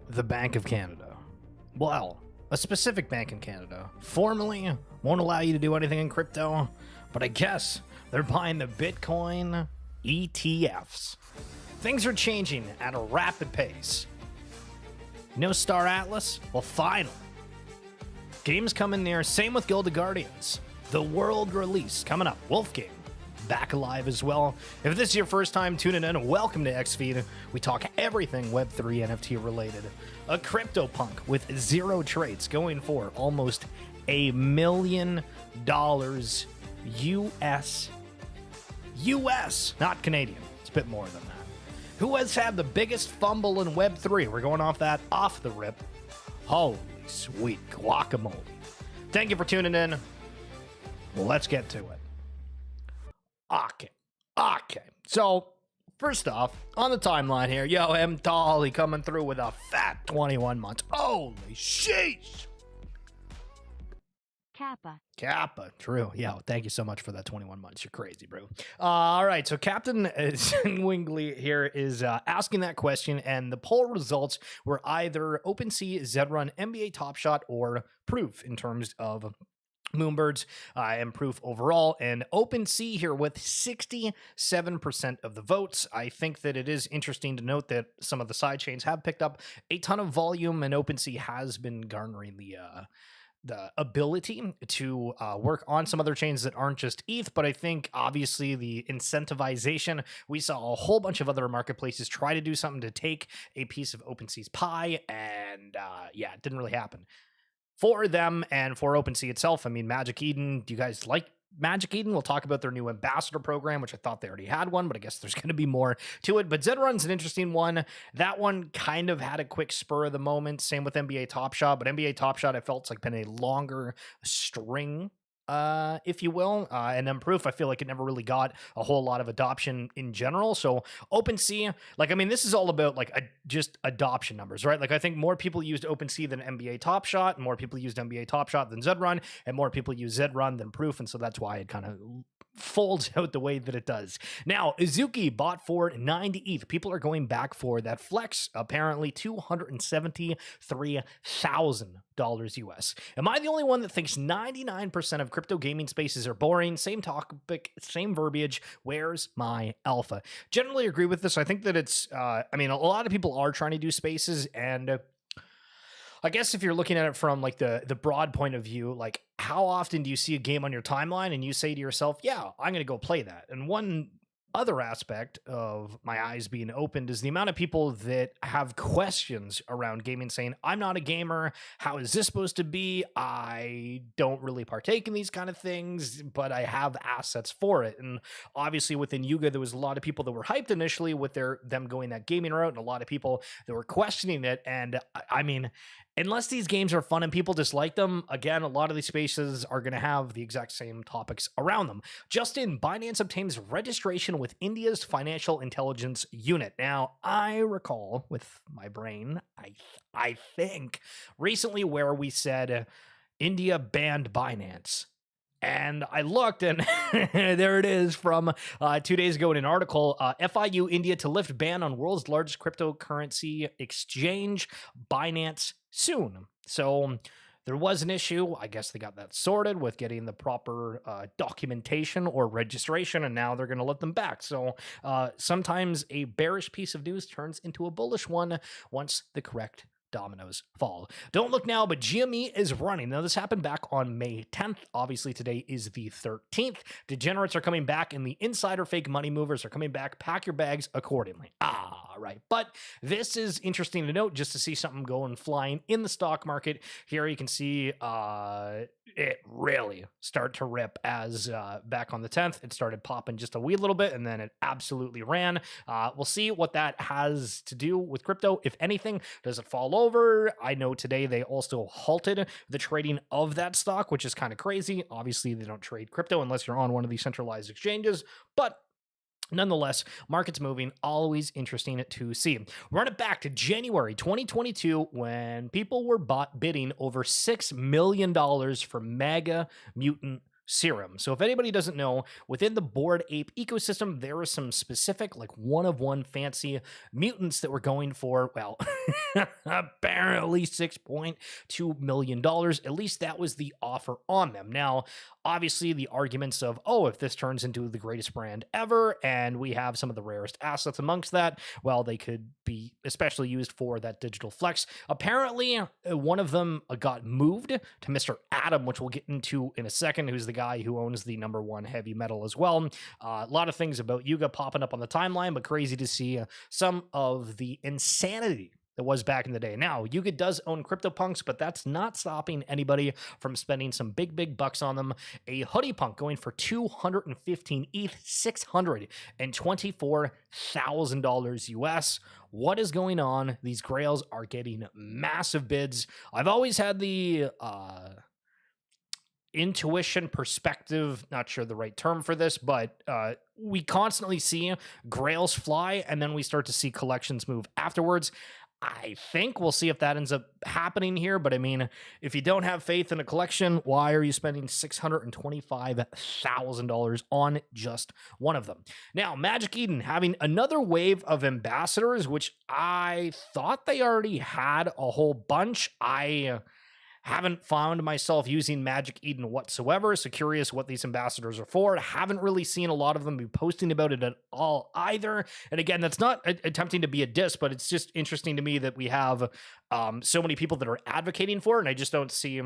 the Bank of Canada. Well, a specific bank in Canada formally won't allow you to do anything in crypto, but I guess they're buying the Bitcoin ETFs. Things are changing at a rapid pace. No Star Atlas? Well, finally. Games coming near, same with Gilded Guardians. The world release coming up, Wolf Game. Back alive as well. If this is your first time tuning in, welcome to XFeed. We talk everything Web3 NFT related. A CryptoPunk with 0 trades going for almost $1 million US, not Canadian. It's a bit more than that. Who has had the biggest fumble in Web3? We're going off that off the rip. Holy sweet guacamole. Thank you for tuning in. Let's get to it. Okay. So, first off, on the timeline here, yo, M. Dolly coming through with a fat 21 months. Holy sheesh. Kappa, true. Yeah, thank you so much for that 21 months. You're crazy, bro. All right, so Captain Wingley here is asking that question, and the poll results were either OpenSea, Zedrun, NBA Top Shot, or Proof in terms of Moonbirds and Proof overall, and OpenSea here with 67% of the votes. I think that it is interesting to note that some of the side chains have picked up a ton of volume, and OpenSea has been garnering the ability to work on some other chains that aren't just ETH, but I think obviously the incentivization, we saw a whole bunch of other marketplaces try to do something to take a piece of OpenSea's pie, and yeah, it didn't really happen. For them and for OpenSea itself, I mean, Magic Eden, do you guys like Magic Eden? We'll talk about their new ambassador program, which I thought they already had one, but I guess there's going to be more to it. But Zedrun's an interesting one. That one kind of had a quick spur of the moment. Same with NBA Top Shot, but NBA Top Shot, I felt like been a longer string, if you will. And then Proof, I feel like it never really got a whole lot of adoption in general. So OpenSea, like, I mean, this is all about like just adoption numbers, right? Like, I think more people used OpenSea than NBA Top Shot, and more people used NBA Top Shot than Zedrun, and more people use Zedrun than Proof. And so that's why it kind of folds out the way that it does. Now, Isuki bought for 90 ETH. People are going back for that flex, apparently $273,000 US. Am I the only one that thinks 99% of crypto gaming spaces are boring? Same topic, same verbiage. Where's my alpha? Generally agree with this. I think that it's, I mean, a lot of people are trying to do spaces, and I guess if you're looking at it from like the broad point of view, like how often do you see a game on your timeline and you say to yourself, yeah, I'm going to go play that? And one other aspect of my eyes being opened is the amount of people that have questions around gaming, saying, I'm not a gamer. How is this supposed to be? I don't really partake in these kind of things, but I have assets for it. And obviously within Yuga, there was a lot of people that were hyped initially with them going that gaming route, and a lot of people that were questioning it. And I mean, unless these games are fun and people dislike them, again, a lot of these spaces are going to have the exact same topics around them. Justin, Binance obtains registration with India's Financial Intelligence Unit. Now, I recall with my brain, I think, recently where we said India banned Binance. And I looked, and there it is from 2 days ago in an article. FIU India to lift ban on world's largest cryptocurrency exchange, Binance, soon. So there was an issue. I guess they got that sorted with getting the proper documentation or registration, and now they're going to let them back. So sometimes a bearish piece of news turns into a bullish one once the correct dominoes fall. Don't look now, but GME is running. Now, this happened back on May 10th. Obviously, today is the 13th. Degenerates are coming back, and the insider fake money movers are coming back. Pack your bags accordingly. Right. But this is interesting to note, just to see something going flying in the stock market. Here you can see it really start to rip as back on the 10th, it started popping just a wee little bit, and then it absolutely ran. We'll see what that has to do with crypto. If anything, does it fall over? I know today they also halted the trading of that stock, which is kind of crazy. Obviously, they don't trade crypto unless you're on one of these centralized exchanges, but nonetheless, markets moving, always interesting to see. Run it back to January 2022 when people were bidding over $6 million for Mega Mutant serum. So if anybody doesn't know, within the Bored Ape ecosystem, there are some specific, like one-of-one fancy mutants that were going for, well, apparently $6.2 million. At least that was the offer on them. Now, obviously, the arguments of, oh, if this turns into the greatest brand ever, and we have some of the rarest assets amongst that, well, they could be especially used for that digital flex. Apparently, one of them got moved to Mr. Adam, which we'll get into in a second, who's the guy who owns the #1 heavy metal as well. A lot of things about Yuga popping up on the timeline, but crazy to see some of the insanity that was back in the day. Now, Yuga does own CryptoPunks, but that's not stopping anybody from spending some big bucks on them. A hoodie punk going for 215 ETH, $624,000 US. What is going on? These grails are getting massive bids. I've always had the intuition perspective, not sure the right term for this, but we constantly see grails fly and then we start to see collections move afterwards. I think we'll see if that ends up happening here, but I mean, if you don't have faith in a collection, why are you spending $625,000 on just one of them? Now, Magic Eden having another wave of ambassadors, which I thought they already had a whole bunch. I haven't found myself using Magic Eden whatsoever, so curious what these ambassadors are for. Haven't really seen a lot of them be posting about it at all either. And again, that's not attempting to be a diss, but it's just interesting to me that we have so many people that are advocating for it, and I just don't see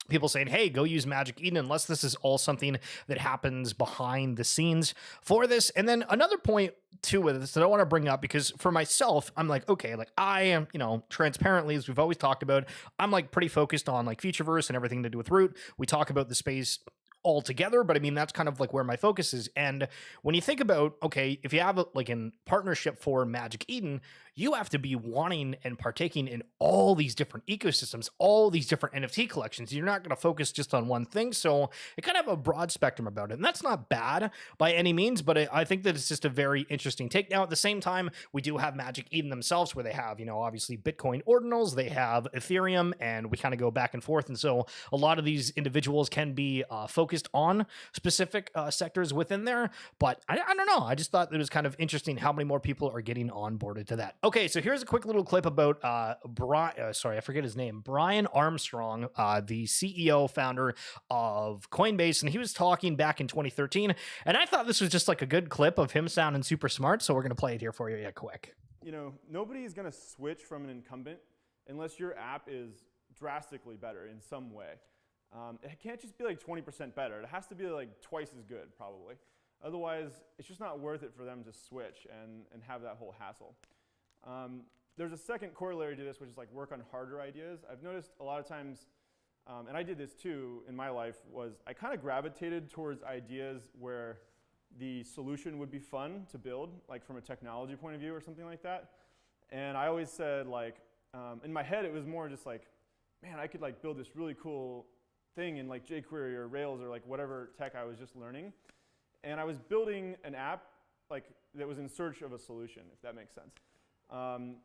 people saying, hey, go use Magic Eden, unless this is all something that happens behind the scenes for this. And then another point too with this that I want to bring up, because for myself, I'm like, okay, like I am, transparently, as we've always talked about, I'm like pretty focused on like Futureverse and everything to do with Root. We talk about the space all together, but I mean, that's kind of like where my focus is. And when you think about, okay, if you have like a partnership for Magic Eden, you have to be wanting and partaking in all these different ecosystems, all these different NFT collections. You're not going to focus just on one thing. So it kind of have a broad spectrum about it. And that's not bad by any means, but I think that it's just a very interesting take. Now, at the same time, we do have Magic Eden themselves, where they have, obviously Bitcoin ordinals, they have Ethereum, and we kind of go back and forth. And so a lot of these individuals can be focused on specific sectors within there. But I don't know. I just thought it was kind of interesting how many more people are getting onboarded to that. Okay, so here's a quick little clip about sorry, I forget his name. Brian Armstrong, the CEO founder of Coinbase, and he was talking back in 2013. And I thought this was just like a good clip of him sounding super smart. So we're gonna play it here for you, quick. Nobody is gonna switch from an incumbent unless your app is drastically better in some way. It can't just be like 20% better. It has to be like twice as good, probably. Otherwise, it's just not worth it for them to switch and have that whole hassle. There's a second corollary to this, which is like work on harder ideas. I've noticed a lot of times, and I did this too in my life, was I kind of gravitated towards ideas where the solution would be fun to build, like from a technology point of view or something like that. And I always said, like, in my head, it was more just like, man, I could like build this really cool thing in like jQuery or Rails or like whatever tech I was just learning. And I was building an app like that was in search of a solution, if that makes sense.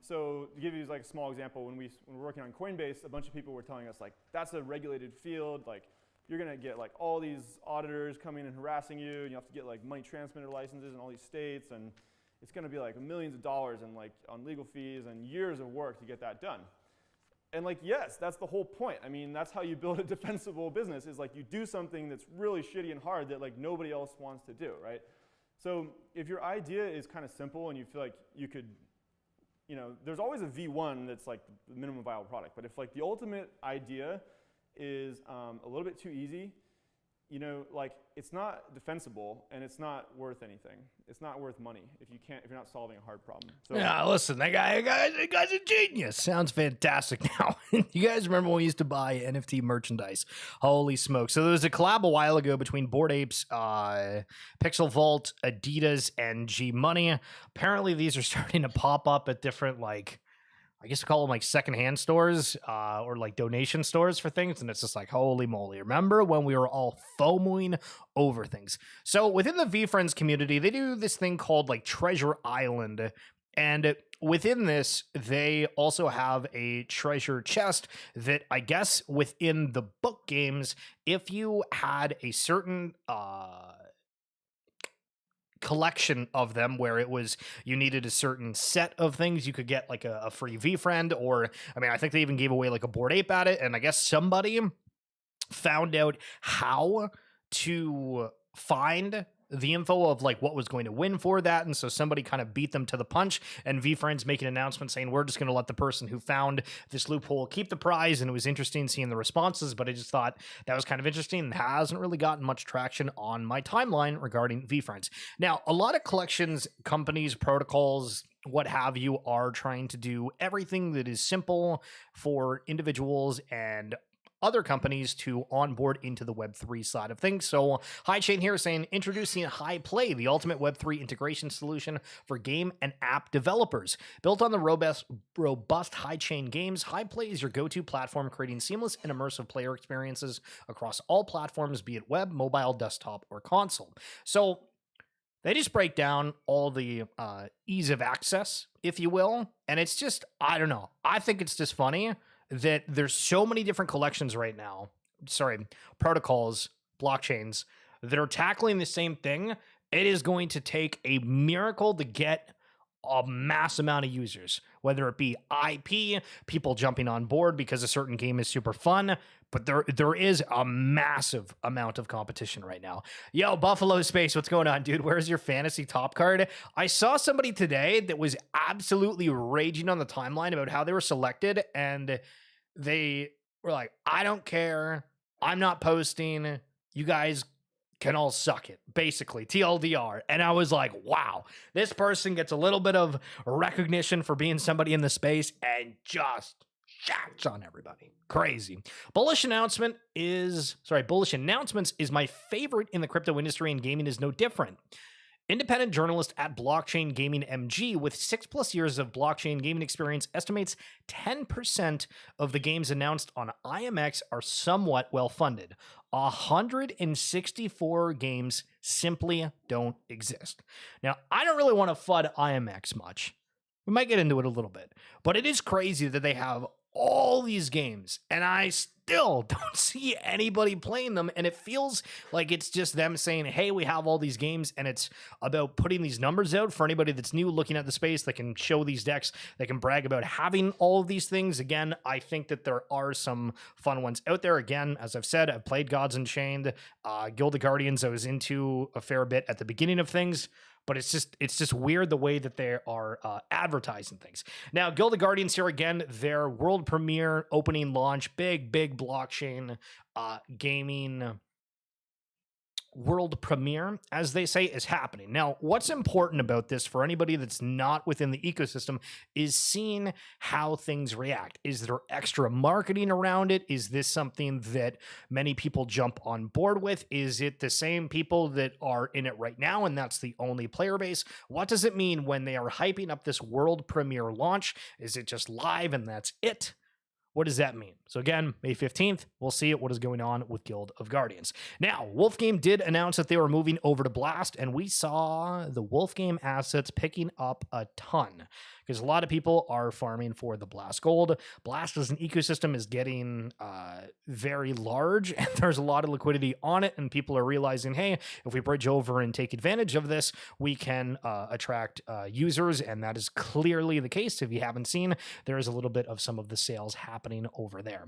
So to give you like a small example, when we're working on Coinbase, a bunch of people were telling us like, that's a regulated field, like you're gonna get like all these auditors coming and harassing you, and you have to get like money transmitter licenses in all these states, and it's gonna be like millions of dollars and like on legal fees and years of work to get that done. And like, yes, that's the whole point. I mean, that's how you build a defensible business, is like you do something that's really shitty and hard that like nobody else wants to do, right? So if your idea is kind of simple and you feel like you could, there's always a V1 that's like the minimum viable product. But if like the ultimate idea is a little bit too easy, like it's not defensible and it's not worth anything. It's not worth money if you're not solving a hard problem. So yeah, listen, that guy's a genius. Sounds fantastic. Now, you guys remember when we used to buy NFT merchandise? Holy smoke! So there was a collab a while ago between Bored Apes, Pixel Vault, Adidas, and G Money. Apparently, these are starting to pop up at different I guess we call them like secondhand stores or like donation stores for things. And it's just like, holy moly. Remember when we were all FOMOing over things? So within the VFriends community, they do this thing called like Treasure Island And within this, they also have a treasure chest that I guess within the book games, if you had a certain collection of them where it was you needed a certain set of things, you could get like a free V-friend, or I mean, I think they even gave away like a Bored Ape at it. And I guess somebody found out how to find the info of like what was going to win for that, and so somebody kind of beat them to the punch, and VFriends make an announcement saying we're just going to let the person who found this loophole keep the prize. And it was interesting seeing the responses, but I just thought that was kind of interesting and hasn't really gotten much traction on my timeline regarding VFriends. Now, a lot of collections companies, protocols, what have you, are trying to do everything that is simple for individuals and other companies to onboard into the Web3 side of things. So HighChain here saying, introducing HighPlay, the ultimate Web3 integration solution for game and app developers. Built on the robust HighChain games, HighPlay is your go-to platform, creating seamless and immersive player experiences across all platforms, be it web, mobile, desktop, or console. So they just break down all the ease of access, if you will. And it's just, I don't know. I think it's just funny that there's so many different collections right now, protocols, blockchains, that are tackling the same thing. It is going to take a miracle to get a mass amount of users, whether it be IP, people jumping on board because a certain game is super fun, but there is a massive amount of competition right now. Yo, Buffalo Space, what's going on, dude? Where's your fantasy top card? I saw somebody today that was absolutely raging on the timeline about how they were selected, and they were like, I don't care. I'm not posting. You guys can all suck it, basically, TLDR. And I was like, wow, this person gets a little bit of recognition for being somebody in the space and just shouts on everybody. Crazy. Bullish announcements is my favorite in the crypto industry, and gaming is no different. Independent journalist at Blockchain Gaming MG with 6+ years of blockchain gaming experience estimates 10% of the games announced on IMX are somewhat well-funded. 164 games simply don't exist. Now, I don't really want to FUD IMX much. We might get into it a little bit, but it is crazy that they have all these games, and I still don't see anybody playing them. And it feels like it's just them saying, hey, we have all these games, and it's about putting these numbers out for anybody that's new looking at the space that can show these decks, that can brag about having all of these things. Again, I think that there are some fun ones out there. Again, as I've said, I've played Gods Unchained, Guild of Guardians I was into a fair bit at the beginning of things, but it's just weird the way that they are advertising things. Now, Guild of Guardians here again, their world premiere, opening launch, big blockchain gaming world premiere, as they say, is happening. Now, what's important about this for anybody that's not within the ecosystem is seeing how things react. Is there extra marketing around it? Is this something that many people jump on board with? Is it the same people that are in it right now and that's the only player base? What does it mean when they are hyping up this world premiere launch? Is it just live and that's it? What does that mean? So again, May 15th, we'll see what is going on with Guild of Guardians. Now, Wolfgame did announce that they were moving over to Blast, and we saw the Wolfgame assets picking up a ton because a lot of people are farming for the Blast Gold. Blast as an ecosystem is getting very large, and there's a lot of liquidity on it, and people are realizing, hey, if we bridge over and take advantage of this, we can attract users, and that is clearly the case. If you haven't seen, there is a little bit of some of the sales happening over there.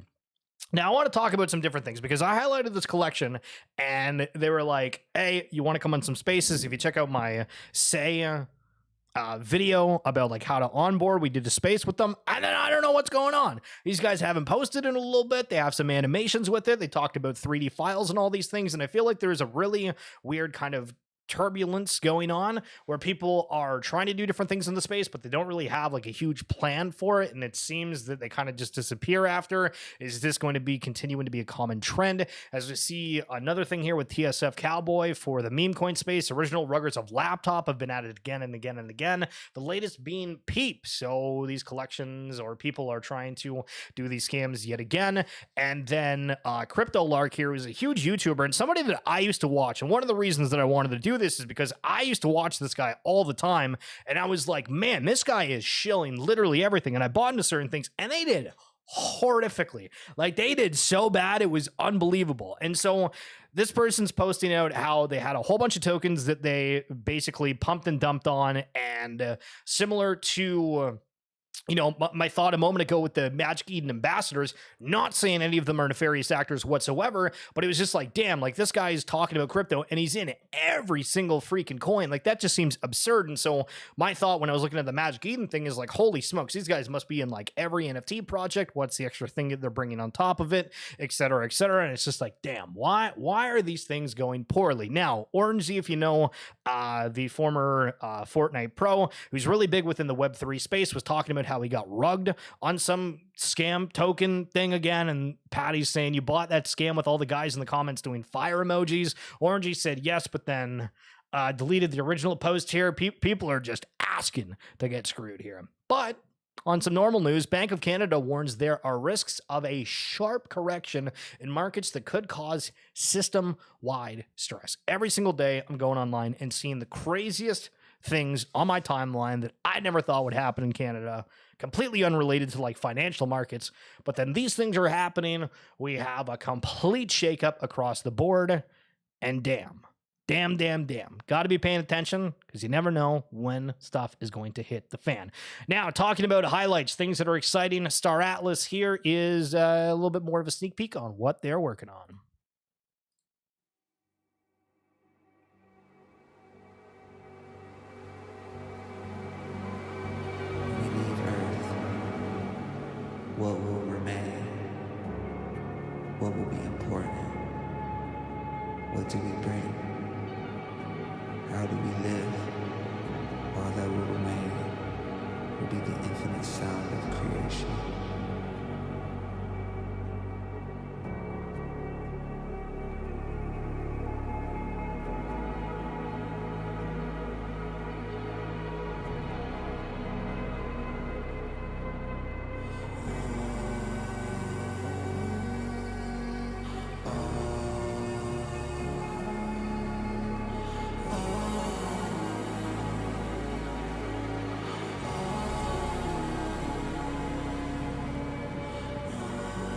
Now, I want to talk about some different things because I highlighted this collection and they were like, hey, you want to come on some spaces? If you check out my video about like how to onboard, we did a space with them, and then I don't know what's going on. These guys haven't posted in a little bit. They have some animations with it. They talked about 3D files and all these things, and I feel like there's a really weird kind of turbulence going on where people are trying to do different things in the space, but they don't really have like a huge plan for it, and it seems that they kind of just disappear after. Is this going to be continuing to be a common trend? As we see another thing here with TSF Cowboy for the meme coin space, original ruggers of laptop have been added again and again and again, the latest being Peep. So these collections or people are trying to do these scams yet again. And then Crypto Lark here is a huge YouTuber and somebody that I used to watch, and one of the reasons that I wanted to do knew this is because I used to watch this guy all the time, and I was like, man, this guy is shilling literally everything. And I bought into certain things, and they did horrifically. Like, they did so bad, it was unbelievable. And so this person's posting out how they had a whole bunch of tokens that they basically pumped and dumped on, and similar to you know, my thought a moment ago with the Magic Eden ambassadors, not saying any of them are nefarious actors whatsoever, but it was just like, damn, like, this guy is talking about crypto and he's in every single freaking coin. Like, that just seems absurd. And so my thought when I was looking at the Magic Eden thing is like, holy smokes, these guys must be in like every NFT project. What's the extra thing that they're bringing on top of it, et cetera, et cetera. And it's just like, damn, why are these things going poorly? Now, Orangey, if you know, the former Fortnite pro, who's really big within the Web3 space, was talking about how he got rugged on some scam token thing again, and Patty's saying, you bought that scam with all the guys in the comments doing fire emojis. Orangey said yes, but then deleted the original post here. People are just asking to get screwed here. But on some normal news, Bank of Canada warns there are risks of a sharp correction in markets that could cause system-wide stress. Every single day, I'm going online and seeing the craziest things on my timeline that I never thought would happen in Canada, completely unrelated to like financial markets. But then these things are happening. We have a complete shakeup across the board, and damn. Got to be paying attention, because you never know when stuff is going to hit the fan. Now, talking about highlights, things that are exciting, Star Atlas here is a little bit more of a sneak peek on what they're working on. What will remain? What will be important? What do we bring? How do we live? All that will remain will be the infinite sound of creation.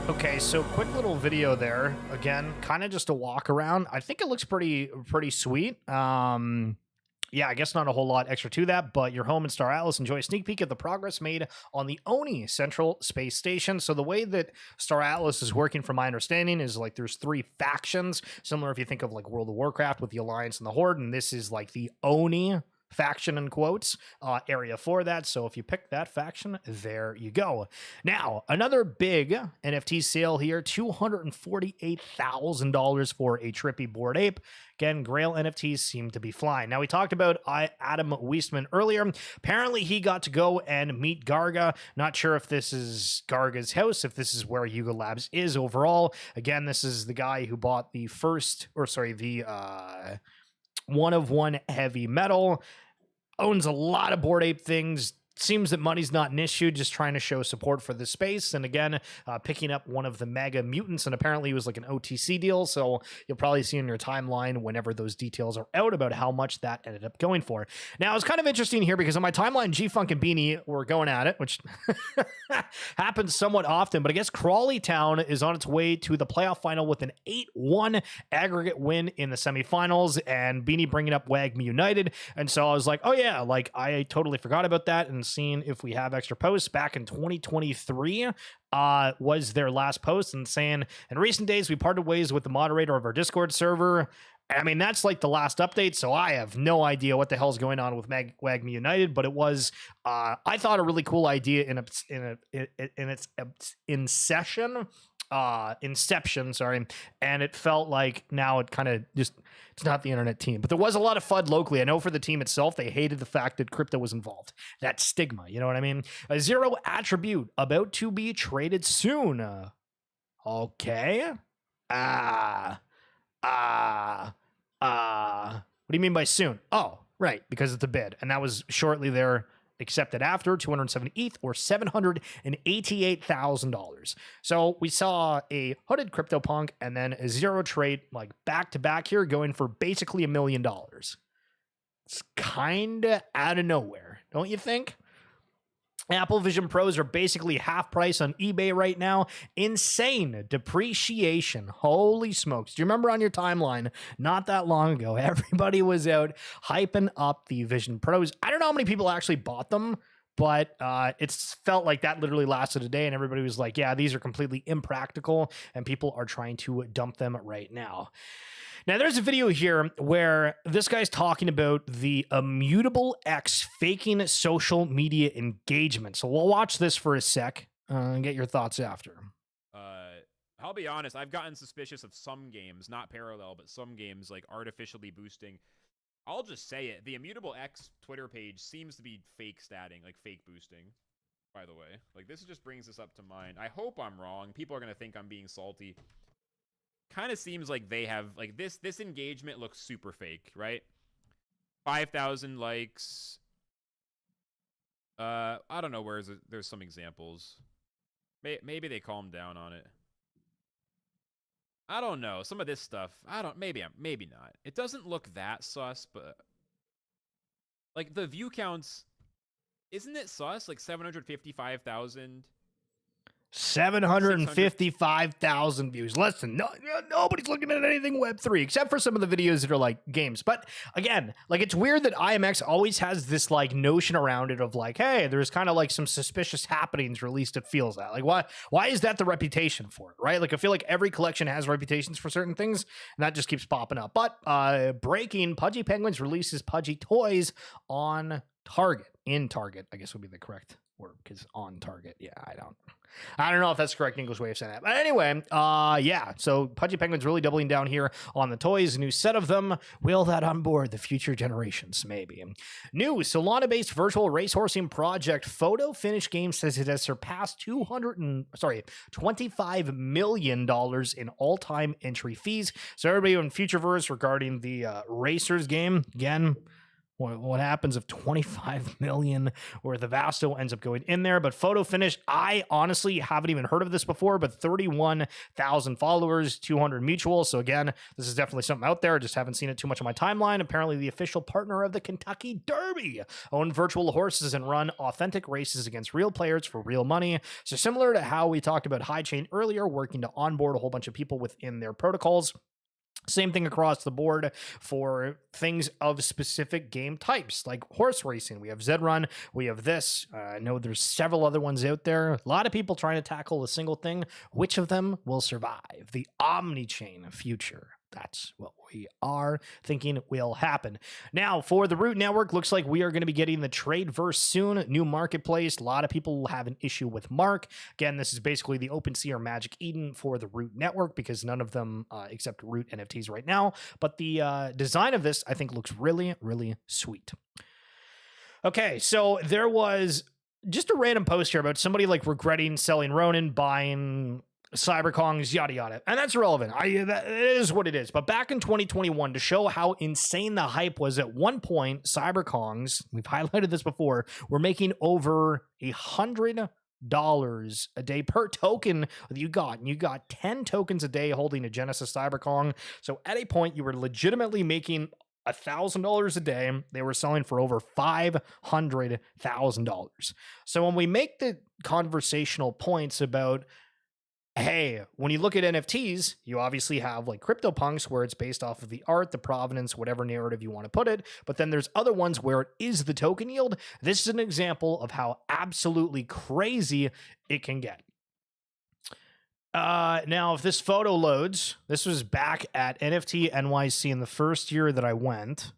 Okay, so quick little video there. Again, kind of just a walk around. I think it looks pretty sweet. Yeah, I guess not a whole lot extra to that, but you're home in Star Atlas. Enjoy a sneak peek at the progress made on the ONI Central Space Station. So the way that Star Atlas is working, from my understanding, is like there's 3 factions, similar if you think of like World of Warcraft with the Alliance and the Horde, and this is like the ONI faction in quotes area for that. So if you pick that faction, there you go. Now, another big NFT sale here, $248,000 for a trippy Bored Ape. Again, Grail NFTs seem to be flying. Now, we talked about Adam Weissman earlier. Apparently, he got to go and meet Garga. Not sure if this is Garga's house, if this is where Yuga Labs is overall. Again, this is the guy who bought the one of one heavy metal, owns a lot of Bored Ape things. Seems that money's not an issue, just trying to show support for the space. And again, picking up one of the mega mutants, and apparently it was like an OTC deal. So you'll probably see in your timeline whenever those details are out about how much that ended up going for. Now, it's kind of interesting here because on my timeline, G-Funk and Beanie were going at it, which happens somewhat often. But I guess Crawley Town is on its way to the playoff final with an 8-1 aggregate win in the semifinals, and Beanie bringing up WAGMI United. And so I was like, oh yeah, like I totally forgot about that, and seeing if we have extra posts. Back in 2023 was their last post, and saying, in recent days we parted ways with the moderator of our Discord server. I mean, that's like the last update, so I have no idea what the hell's going on with WAGMI United, but it was I thought a really cool idea in its Inception, sorry, and it felt like now it kind of just, it's not the internet team, but there was a lot of FUD locally. I know for the team itself, they hated the fact that crypto was involved. That stigma, you know what I mean? A zero attribute about to be traded soon. Okay. What do you mean by soon? Oh, right, because it's a bid, and that was shortly there. Accepted after 270 ETH or $788,000. So we saw a hooded CryptoPunk and then a zero trade like back to back here, going for basically $1 million. It's kind of out of nowhere, don't you think? Apple Vision Pros are basically half price on eBay right now. Insane depreciation. Holy smokes. Do you remember on your timeline not that long ago, everybody was out hyping up the Vision Pros? I don't know how many people actually bought them, but it's felt like that literally lasted a day and everybody was like, yeah, these are completely impractical and people are trying to dump them right now. Now, there's a video here where this guy's talking about the Immutable X faking social media engagement. So we'll watch this for a sec and get your thoughts after. I'll be honest, I've gotten suspicious of some games, not parallel, but some games like artificially boosting. I'll just say it. The Immutable X Twitter page seems to be fake statting, like fake boosting, by the way. Like, this just brings this up to mind. I hope I'm wrong. People are going to think I'm being salty. Kind of seems like they have, like, this engagement looks super fake, right? 5,000 likes. I don't know where there's some examples. Maybe they calmed down on it. I don't know. Some of this stuff, maybe not. It doesn't look that sus, but like the view counts, isn't it sus? Like 755,000. 755,000 views. Listen, nobody's looking at anything Web3 except for some of the videos that are like games. But again, like, it's weird that IMX always has this like notion around it of like, hey, there's kind of like some suspicious happenings, or at least it feels that. Like, why is that the reputation for it, right? Like, I feel like every collection has reputations for certain things, and that just keeps popping up. But breaking, Pudgy Penguins releases Pudgy toys on Target. In Target, I guess would be the correct word, because on Target, yeah, I don't know if that's the correct English way of saying that. But anyway, yeah, so Pudgy Penguins really doubling down here on the toys. A new set of them. Will that onboard the future generations? Maybe. New Solana-based virtual racehorsing project Photo Finish Game says it has surpassed $25 million in all-time entry fees. So everybody in Futureverse regarding the Racers game, again, what happens if 25 million worth of Vasto ends up going in there? But Photo Finish, I honestly haven't even heard of this before, but 31,000 followers, 200 mutual. So again, this is definitely something out there. I just haven't seen it too much on my timeline. Apparently the official partner of the Kentucky Derby, own virtual horses and run authentic races against real players for real money. So similar to how we talked about High Chain earlier, working to onboard a whole bunch of people within their protocols. Same thing across the board for things of specific game types, like horse racing. We have Zed-Run, we have this. I know there's several other ones out there. A lot of people trying to tackle a single thing. Which of them will survive? The omni-chain future. That's what we are thinking will happen. Now, for the Root Network, looks like we are going to be getting the Tradeverse soon. New marketplace. A lot of people will have an issue with Mark. Again, this is basically the OpenSea or Magic Eden for the Root Network, because none of them accept Root NFTs right now. But the design of this, I think, looks really, really sweet. Okay, so there was just a random post here about somebody like regretting selling Ronin, buying Cyberkongs, yada yada, and that's irrelevant. That is what it is. But back in 2021, to show how insane the hype was, at one point, Cyberkongs, we've highlighted this before, were making over $100 a day per token that you got. And you got 10 tokens a day holding a Genesis Cyberkong. So at a point, you were legitimately making $1,000 a day. They were selling for over $500,000. So when we make the conversational points about, hey, when you look at NFTs, you obviously have like CryptoPunks where it's based off of the art, the provenance, whatever narrative you want to put it. But then there's other ones where it is the token yield. This is an example of how absolutely crazy it can get. Now, if this photo loads, this was back at NFT NYC in the first year that I went.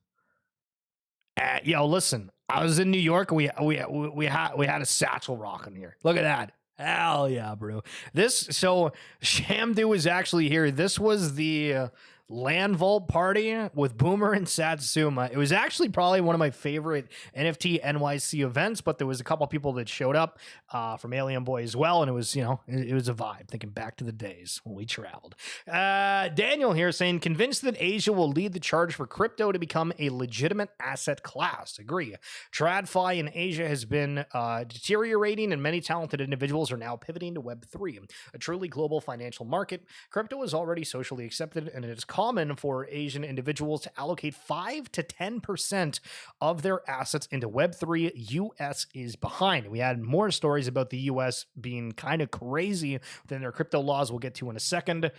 Yo, listen, I was in New York. We had a satchel rocking here. Look at that. Hell yeah, bro. So Shamdu was actually here. This was the Land Vault party with Boomer and Satsuma. It was actually probably one of my favorite NFT NYC events, but there was a couple people that showed up from Alien Boy as well, and it was, it was a vibe, thinking back to the days when we traveled. Daniel here saying, convinced that Asia will lead the charge for crypto to become a legitimate asset class. Agree. TradFi in Asia has been deteriorating, and many talented individuals are now pivoting to Web3, a truly global financial market. Crypto is already socially accepted, and it is common for Asian individuals to allocate 5 to 10% of their assets into Web3. US is behind. We had more stories about the US being kind of crazy within their crypto laws we'll get to in a second.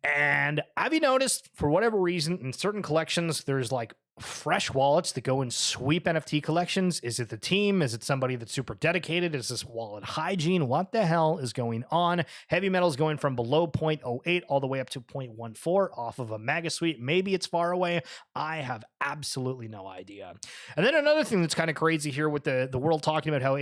And have you noticed, for whatever reason, in certain collections, there's like fresh wallets that go and sweep NFT collections? Is it the team? Is it somebody that's super dedicated? Is this wallet hygiene? What the hell is going on? Heavy metals going from below 0.08 all the way up to 0.14 off of a mega sweep. Maybe it's far away. I have absolutely no idea. And then another thing that's kind of crazy here with the world talking about how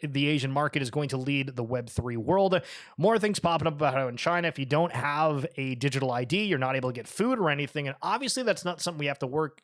the Asian market is going to lead the Web3 world. More things popping up about how in China, if you don't have a digital ID, you're not able to get food or anything. And obviously that's not something we have to work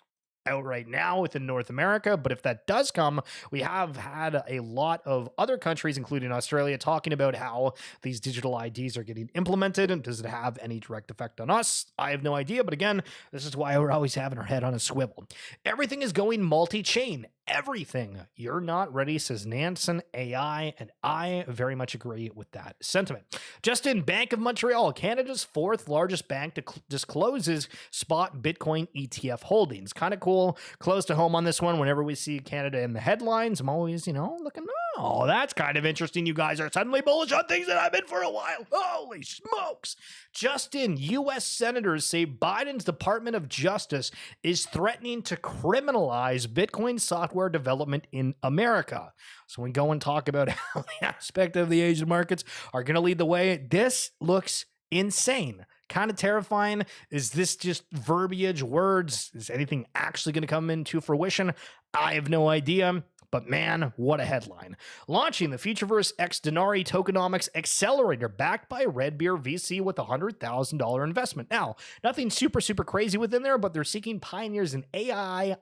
out right now within North America, but if that does come, we have had a lot of other countries, including Australia, talking about how these digital IDs are getting implemented, and does it have any direct effect on us? I have no idea, but again, this is why we're always having our head on a swivel. Everything is going multi-chain. Everything. You're not ready, says Nansen AI, and I very much agree with that sentiment. Justin, Bank of Montreal, Canada's 4th largest bank, discloses spot Bitcoin ETF holdings. Kind of cool. Close to home on this one. Whenever we see Canada in the headlines, I'm always, looking, oh, that's kind of interesting. You guys are suddenly bullish on things that I've been for a while. Holy smokes. Justin, U.S. senators say Biden's Department of Justice is threatening to criminalize Bitcoin software development in America. So we go and talk about how the aspect of the Asian markets are going to lead the way. This looks insane. Kind of terrifying. Is this just verbiage, words? Is anything actually going to come into fruition? I have no idea. But man, what a headline. Launching the Futureverse X Denari Tokenomics Accelerator backed by Red Beer VC with a $100,000 investment. Now, nothing super crazy within there, but they're seeking pioneers in AI,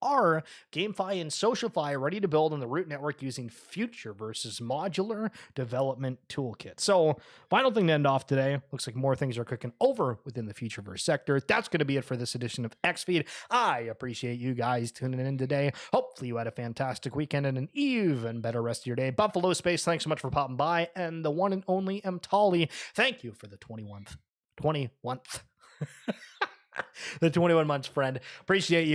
AR, GameFi, and SocialFi ready to build on the root network using Futureverse's modular development toolkit. So, final thing to end off today. Looks like more things are cooking over within the Futureverse sector. That's going to be it for this edition of XFeed. I appreciate you guys tuning in today. Hopefully you had a fantastic weekend and an even better rest of your day. Buffalo Space, thanks so much for popping by. And the one and only M. Tolly, thank you for the 21th. the 21 months, friend. Appreciate you.